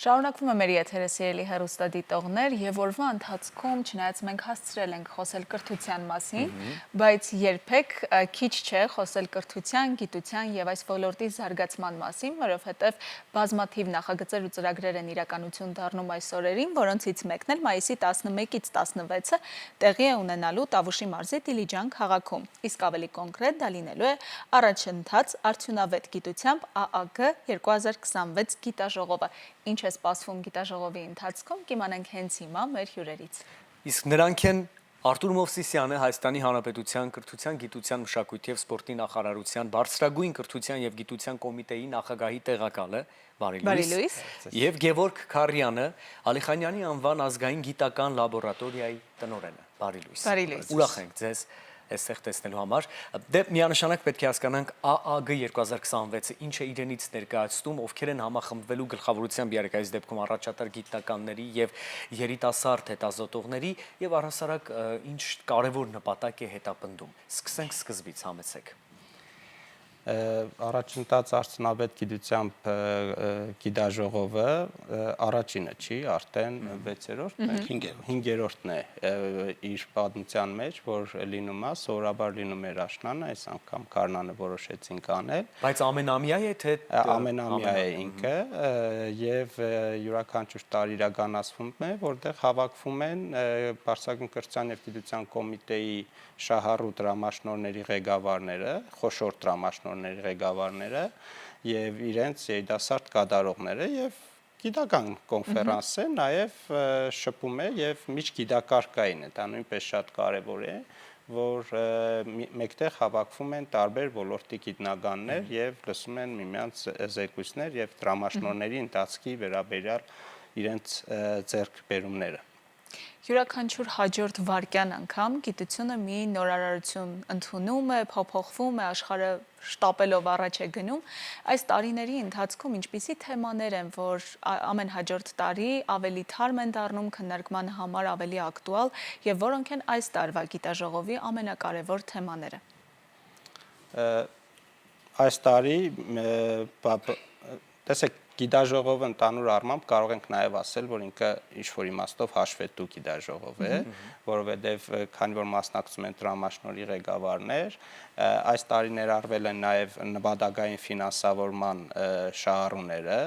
Շարունակվում է մեր եթերը սիրելի հեռուստադիտողներ եւ օրվա ընթացքում չնայած մենք հասցրել ենք խոսել կրթության մասին, բայց երբեք քիչ չէ խոսել կրթության, գիտության եւ այս ոլորտի զարգացման մասին, որովհետեւ բազմաթիվ նախագծեր ու ծրագրեր են իրականություն դառնում այս օրերին, որոնցից մեկն էլ մայիսի 11-ից 16-ը տեղի է ունենալու Տավուշի մարզի Դիլիջան քաղաքում։ Իսկ ավելի կոնկրետ դա լինելու է առաջընթաց արդյունավետ գիտությամբ ԱԱԳ 2026 գիտաժողովը։ Ինչ է սպասվում գիտաժողովի ընթացքում, կիմանանք հենց հիմա մեր հյուրերից։ Իսկ նրանք են Արտուր Մովսիսյանը, Հայաստանի Հանրապետության կրթության, գիտության, մշակույթի եւ սպորտի նախարարության բարձրագույն կրթության եւ գիտության կոմիտեի նախագահի տեղակալը Բարի լույս, եւ Գևորգ Քարյանը, Ալիխանյանի անվան ազգային գիտական լաբորատորիայի տնօրենը։ Բարի լույս։ Ուրախ ենք ձեզ այստեղ տեսնելու համար։ Դե միանշանակ պետք է հասկանանք ԱԱԳ 2026-ը ինչ է իրենից ներկայացնում, ովքեր են համախմբվելու գլխավորությամբ երեք այս դեպքում առաջատար գիտնականների եւ երիտասարդ հետազոտողների եւ առհասարակ ինչ կարեւոր նպատակ է հետապնդում։ Սկսենք սկզբից, համեցեք։ Առաջընթաց արդյունավետ գիտությամբ գիտաժողովը առաջինը չի, արդեն 5-րդն է իր պատմության մեջ, որ լինում է, սովորաբար լինում էր աշնանը, այս անգամ քարնանը որոշեցինք անել։ Բայց ամենամյա է թե ամենամյա է ինքը եւ յուրաքանչյուր տարի իրականացվում է, որտեղ հավաքվում են Բարձրագույն կրթության եւ գիտության կոմիտեի շահառու դրամաշնորհների ղեկավարները, խոշոր դրամաշնորհների ղեկավարները եւ իրենց երիտասարդ կատարողները եւ գիտական կոնֆերանս է, նաեւ շփում է եւ միջգիտակարգային է, դա նույնպես շատ կարեւոր է, որ մեկտեղ հավաքվում են տարբեր ոլորտի գիտնականներ եւ լսում են միմյանց զեկույցներ եւ դրամաշնորհների ընթացքի վերաբերյալ իրենց ձեռքբերումները։ Յուրաքանչյուր հաջորդ վայրկյան անգամ գիտությունը մի նորարարություն ընդունում է, փոփոխվում է, աշխարհը շտապելով առաջ է գնում։ Այս տարիների ընթացքում ինչպիսի թեմաներ են, որ ամեն հաջորդ տարի ավելի թարմ են դառնում քննարկման համար, ավելի ակտուալ եւ որոնք են այս տարվա գիտաժողովի ամենակարևոր թեմաները։ Այս տարի տեսեք գիտաժողովը ընդհանուր առմամբ կարող ենք նաև ասել, որ ինքը ինչ-որ իմաստով հաշվետու գիտաժողով է, որովհետև քանի որ մասնակցում են դրամաշնորհի ղեկավարներ, այս տարի ներառվել են նաև նպատակային ֆինանսավորման շահառուները,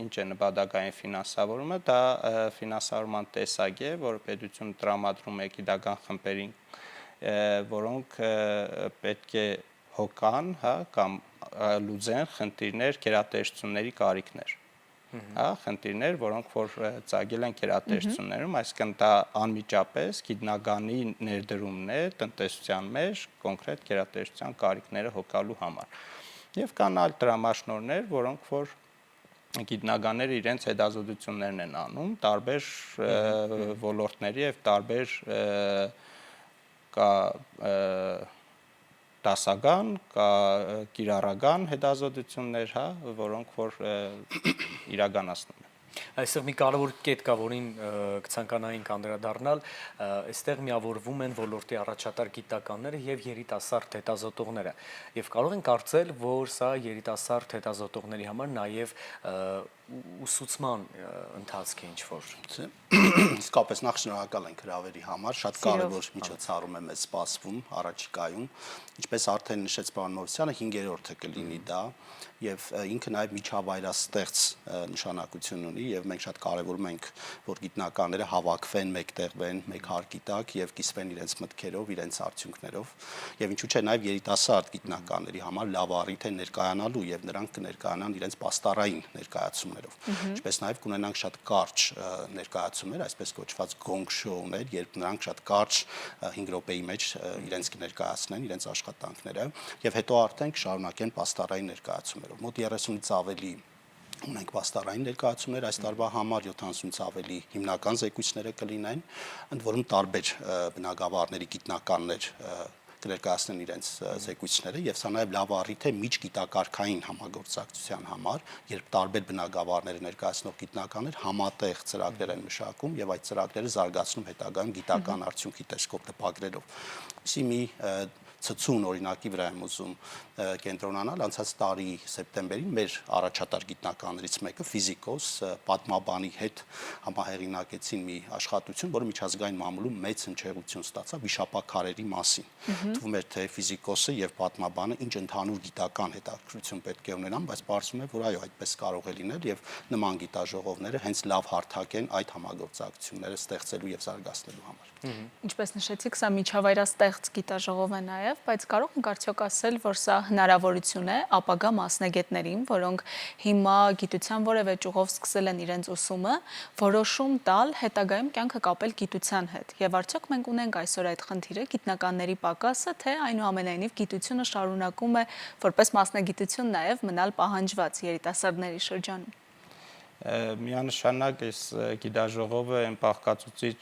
ինչ է նպատակային ֆինանսավորումը, դա ֆինանսավորման տեսակ է, որը պետությունը տրամադրում է գիտական խմբերին, որոնք պետք է հոգան, հա, կամ լուծեն խնդիրներ, գերատեսչությունների կարիքներ, հա, խնդիրներ, որոնք որ ծագել են գերատեսչություններում, այսինքն դա անմիջապես գիտնականի ներդրումն է տնտեսության մեջ կոնկրետ գերատեսչության կարիքները հոգալու համար։ Եվ կան այլ դրամաշնորհներ, որոնք որ գիտնականները իրենց հետազոտություններն են անում, տարբեր ոլորտների եւ տարբեր դասական, կիրառական հետազոտություններ, հա, որոնք որ իրականացնում են։ Այստեղ մի կարևոր կետ կա, որին կցանկանայինք անդրադառնալ, այստեղ միավորվում են ոլորտի առաջատար գիտնականները եւ երիտասարդ հետազոտողները։ Եվ կարող են կարծել, որ սա երիտասարդ հետազոտողների համար նաեւ ուսուցման ընթացք է ինչ-որ։ Իսկապես նախ շնորհակալ ենք հրավերի համար, շատ կարևոր միջոցառում է մեզ սպասվում առաջիկայում։ Ինչպես արդեն նշեց պարոն Մովսյանը, 5-րդը կլինի դա եւ ինքը նաեւ միջավայրաստեղծ նշանակություն ունի եւ մենք շատ կարեւորում ենք, որ գիտնականները հավաքվեն, մեկտեղվեն, մեկ հարկի տակ եւ կիսվեն իրենց մտքերով, իրենց արդյունքներով եւ ինչու՞ չէ նաեւ երիտասարդ գիտնականների համար լավ առիթ է ներկայանալու եւ նրանք կներկայանան իրենց պաստառային ներկայացումներով։ Ինչպես նաեւ կունենանք շատ կարճ ներկայացումներ, այսպես կոչված գոնգ շոուներ, երբ նրանք շատ կարճ 5 րոպեի մեջ իրենց կներկայացնեն իրենց աշխատանքները եւ հետո արդեն կշարունակեն պաստառային ներկայացումներով։ Մոտ 30-ից ավելի ունենք պաստառային ներկայացումներ այս տարվա համար, 70-ից ավելի հիմնական զեկույցները կլինեն, ընդ որում տարբեր բնագավառների գիտնականներ կներկայացնեն իրենց զեկույցները եւ սա նաեւ լավ առիթ է միջգիտակարգային համագործակցության համար, երբ տարբեր բնագավառները ներկայացնող գիտնականներ համատեղ ծրագրեր են մշակում եւ այդ ծրագրերը զարգացնում հետագայում գիտական արդյունքի տեսքով տպագրելով։ Իսկ մի ցցուն օրինակի վրա եմ ուզում կենտրոնանալ։ Անցած տարի սեպտեմբերին մեր առաջատար գիտնականներից մեկը ֆիզիկոս պատմաբանի հետ համահեղինակեցին մի աշխատություն, որը միջազգային մամուլում մեծ հնչեղություն ստացավ վիշապաքարերի մասին։ Թվում էր թե ֆիզիկոսը եւ պատմաբանը ինչ ընդհանուր գիտական հետաքրքրություն պետք է ունենան, բայց պարզվում է, որ այո, այդպես կարող է լինել եւ նման գիտաժողովները հենց լավ հարթակ են այդ համագործակցությունները ստեղծելու եւ զարգացնելու համար։ Ինչպես նշեցիք, սա միջավայրաստեղծ գիտաժողով է նաև, բայց կարող ենք արդյոք ասել, որ սա հնարավորություն է ապագա մասնագետներին, որոնք հիմա գիտության որևէ ճյուղով սկսել են իրենց ուսումը, որոշում տալ հետագայում կյանքը կապել գիտության հետ։ Եվ արդյոք մենք ունենք այսօր այդ խնդիրը, գիտնականների պակասը, թե այնուամենայնիվ գիտությունը շարունակում է որպես մասնագիտություն նաև մնալ պահանջված երիտասարդների շրջանում։ Միանշանակ այս գիտաժողովը այն բաղկացուցիչ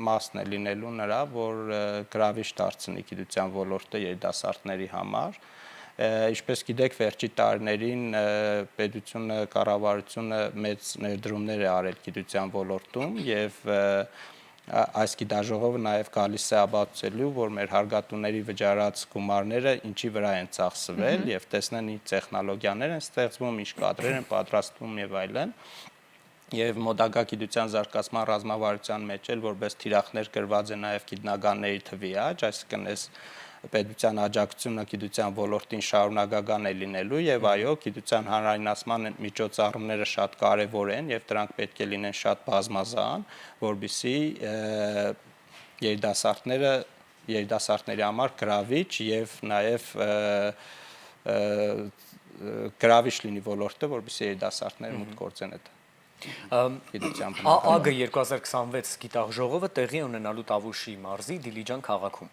մասն է լինելու նրա, որ գրավիչ դարձնի գիտության ոլորտը երիտասարդների համար։ Ինչպես գիտեք, վերջի տարիներին պետությունը, կառավարությունը մեծ ներդրումներ է արել գիտության ոլորտում եւ այս գիտաժողովը նաև գալիս է ապացուցելու, որ մեր հարգատուների վճարած գումարները ինչի վրա են ծախսվել եւ տեսնեն ինչ տեխնոլոգիաներ են ստեղծվում, ինչ կադրեր են պատրաստվում եւ այլն։ Եվ մոդագա գիտության զարգացման ռազմավարության մեջ էլ որպես թիրախներ գրված է նաև գիտնականների թվի աճ, այսինքն այս պետության աջակցությունը գիտության ոլորտին շարունակական է լինելու եւ այո, գիտության հանրայնացման միջոցառումները շատ կարեւոր են եւ դրանք պետք է լինեն շատ բազմազան, որբիսի երիտասարդների համար գրավիչ եւ նաեւ գրավիչ լինի ոլորտը, որբիսի երիտասարդները մուտք գործեն այդ գիտության ԱԳ 2026 գիտաժողովը տեղի ունենալու Տավուշի մարզի Դիլիջան քաղաքում։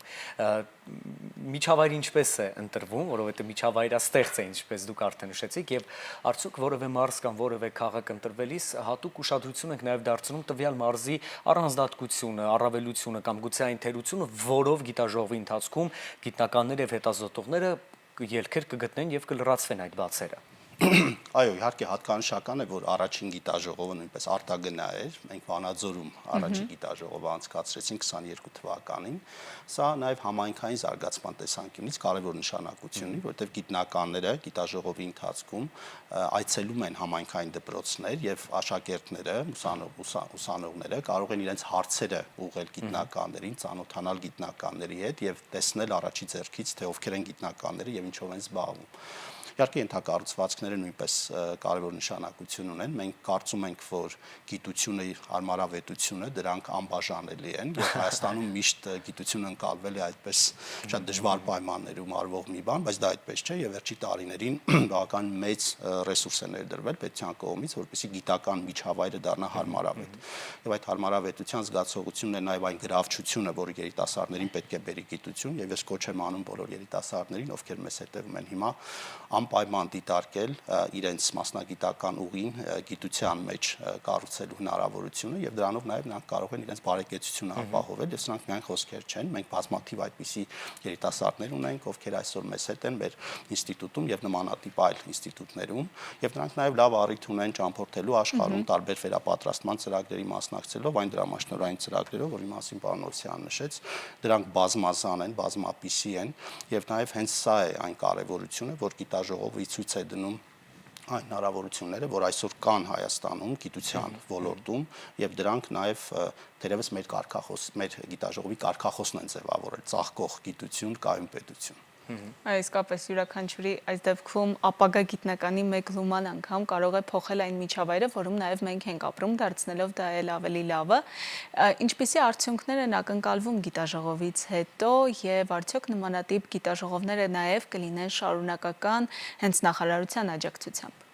Միջավայրը ինչպես է ընտրվում, որովհետեւ միջավայրաստեղծ է, ինչպես դուք արդեն նշեցիք, եւ արդյոք որևէ մարզ կամ որևէ քաղաք ընտրվելիս հատուկ ուշադրություն եք նաեւ դարձնում տվյալ մարզի առանձնահատկությունը, առավելությունը կամ գուցե այն թերությունը, որով գիտաժողովի ընթացքում գիտնականները եւ հետազոտողները ելքեր կգտնեն եւ կլրացվեն այդ բացերը։ Այո, իհարկե հատկանշական է, որ առաջին գիտաժողովը նույնպես արտագնա էր։ Մենք Վանաձորում առաջին գիտաժողովը անցկացրեցինք 22 թվականին։ Սա նաև համայնքային զարգացման տեսանկյունից կարևոր նշանակություն ունի, որտեղ գիտնականները գիտաժողովի ընթացքում այցելում են համայնքային դպրոցներ եւ աշակերտները, ուսանողները կարող են իրենց հարցերը ուղղել գիտնականներին, ծանոթանալ գիտնականների հետ եւ տեսնել առաջի ձեռքից, թե ովքեր են գիտնականները եւ ինչով են զբաղվում։ Իհարկե ենթակառուցվածքները նույնպես կարևոր նշանակություն ունեն։ Մենք կարծում ենք, որ գիտությունը, հարմարավետությունը դրանք անբաժանելի են եւ Հայաստանում միշտ գիտությունը ընկալվել է այդպես շատ դժվար պայմաններում արվող մի բան, բայց դա այդպես չէ եւ վերջի տարիներին բավական մեծ ռեսուրս է ներդրվել պետության կողմից, որպեսզի գիտական միջավայրը դառնա հարմարավետ։ Եվ այդ հարմարավետության զգացողությունն է նաեւ այն գրավչությունը, որը երիտասարդներին պետք է բերի գիտություն եւ ես կոչ եմ անում բոլոր երիտասարդներին, ովքեր մեզ հետևում են հիմա, անպայման դիտարկել իրենց մասնագիտական ուղին գիտության մեջ կառուցելու հնարավորությունը եւ դրանով նաեւ նրանք կարող են իրենց բարեկեցությունը ապահովել եւ սրանք միայն խոսքեր չեն, մենք բազմաթիվ այդպիսի երիտասարդներ ունենք, ովքեր այսօր մեզ հետ են մեր ինստիտուտում եւ նմանատիպ այլ ինստիտուտներում եւ նրանք նաեւ լավ առիթ ունեն ճամփորդելու աշխարհում տարբեր վերապատրաստման ծրագրերի մասնակցելով այն դրամաշնորհային ծրագրերով, որի մասին պարոն Օվսյանը նշեց, դրանք բազմազան են, բազմապիսի են եւ նաեւ հենց սա է այն կարեւորությունը, որ գիտաժողովը ցույց է դնում այն հնարավորությունները, որ այսօր կան Հայաստանում գիտության ոլորտում եւ դրանք նաեւ թերևս մեր գիտաժողովի կարգախոսն են ձևավորել ծաղկող գիտություն, կայուն պետություն։ Իսկապես յուրաքանչյուրի այս դեպքում ապագա գիտնականի մեկ լուման անգամ կարող է փոխել այն միջավայրը, որում նաև մենք ենք ապրում, դարձնելով դա էլ ավելի լավը։ Ինչպիսի արդյունքներ են ակնկալվում գիտաժողովից հետո եւ արդյոք նմանատիպ գիտաժողովները նաև կլինեն շարունակական հենց նախարարության աջակցությամբ։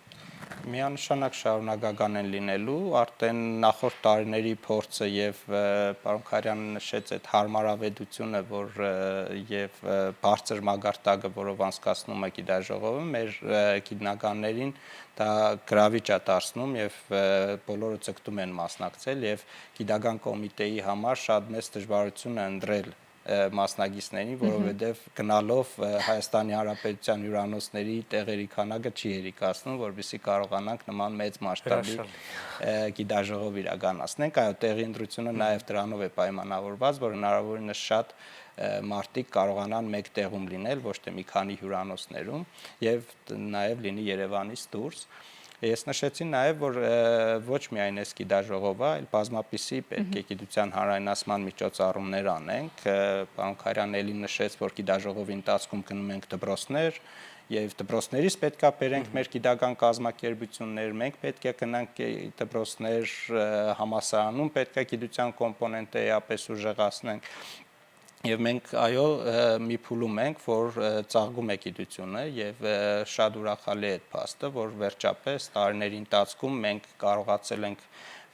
Միանշանակ շարունակական են լինելու, արդեն նախորդ տարիների փորձը եւ պարոն Քարյանը նշեց այդ հարմարավետությունը, որ եւ բարձր մագարտակը, որով անցկացնում է գիտաժողովը, մեր գիտնականներին դա գրավիչ է դարձնում եւ բոլորը ցկտում են մասնակցել եւ գիտական կոմիտեի համար շատ մեծ դժվարություն է ընտրել մասնագետներին, որովհետև գնալով Հայաստանի Հանրապետության հյուրանոցների տեղերի քանակը չի երիկացնում, որովհետեւ կարողանանք նման մեծ մասշտաբի գիտաժողով իրականացնենք։ Այո, տեղի ընտրությունը նաև դրանով է պայմանավորված, որ հնարավորինս շատ մարդիկ կարողանան մեկ տեղում լինել, ոչ թե մի քանի հյուրանոցներում, եւ նաև լինի Երևանից դուրս։ Ես նշեցի նաև, որ ոչ միայն այս գիտաժողովը, այլ բազմապիսի պետք է գիտության հանրայնացման միջոցառումներ անենք։ Պարոն Քարյանն էլի նշեց, որ գիտաժողովի ընթացքում գնում ենք դպրոցներ, եւ դպրոցներից պետքա բերենք մեր գիտական կազմակերպություններ, մենք պետք է գնանք դպրոցներ, համալսարանում պետքա գիտության կոմպոնենտը էապես ուժեղացնենք։ Եվ մենք այո մի փուլում ենք, որ ծաղկում է գիտությունը եւ շատ ուրախալի է այդ փաստը, որ վերջապես տարիների ընթացքում մենք կարողացել ենք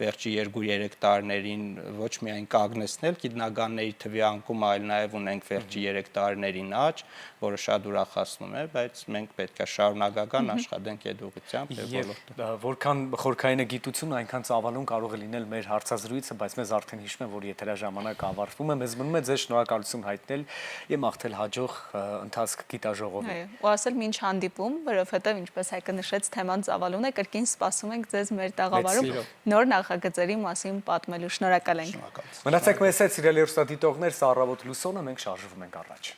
վերջի 2-3 տարիներին ոչ միայն կանգնեցնել գիտնականների թվի անկում, այլ նաև ունենք վերջի 3 տարիներին աճ, որը շատ ուրախացնում է, բայց մենք պետք է շարունակական աշխատենք այդ ուղղությամբ եւ ոլորտը։ Որքան խորքային է գիտությունը, այնքան ծավալուն կարող է լինել մեր հարցազրույցը, բայց մեզ արդեն հիշում են, որ եթերաժամանակը ավարտվում է, մեզ մնում է ձեզ շնորհակալություն հայտնել եւ մաղթել հաջող ընթացք գիտաժողովի։ Այո, ու ասել մինչ հանդիպում, որովհետեւ ինչպես Հայկը նշեց, թեման ծավալուն է, կրկին սպասում ենք ձեզ մեր տաղավարում նոր նախագծերի մասին պատմելու։ Շնորհակալ ենք։ Մնացեք մեզ հետ, սիրելի հեռուստադիտողներ, սա առավոտ լուսոնը, մենք շարժվում ենք առաջ։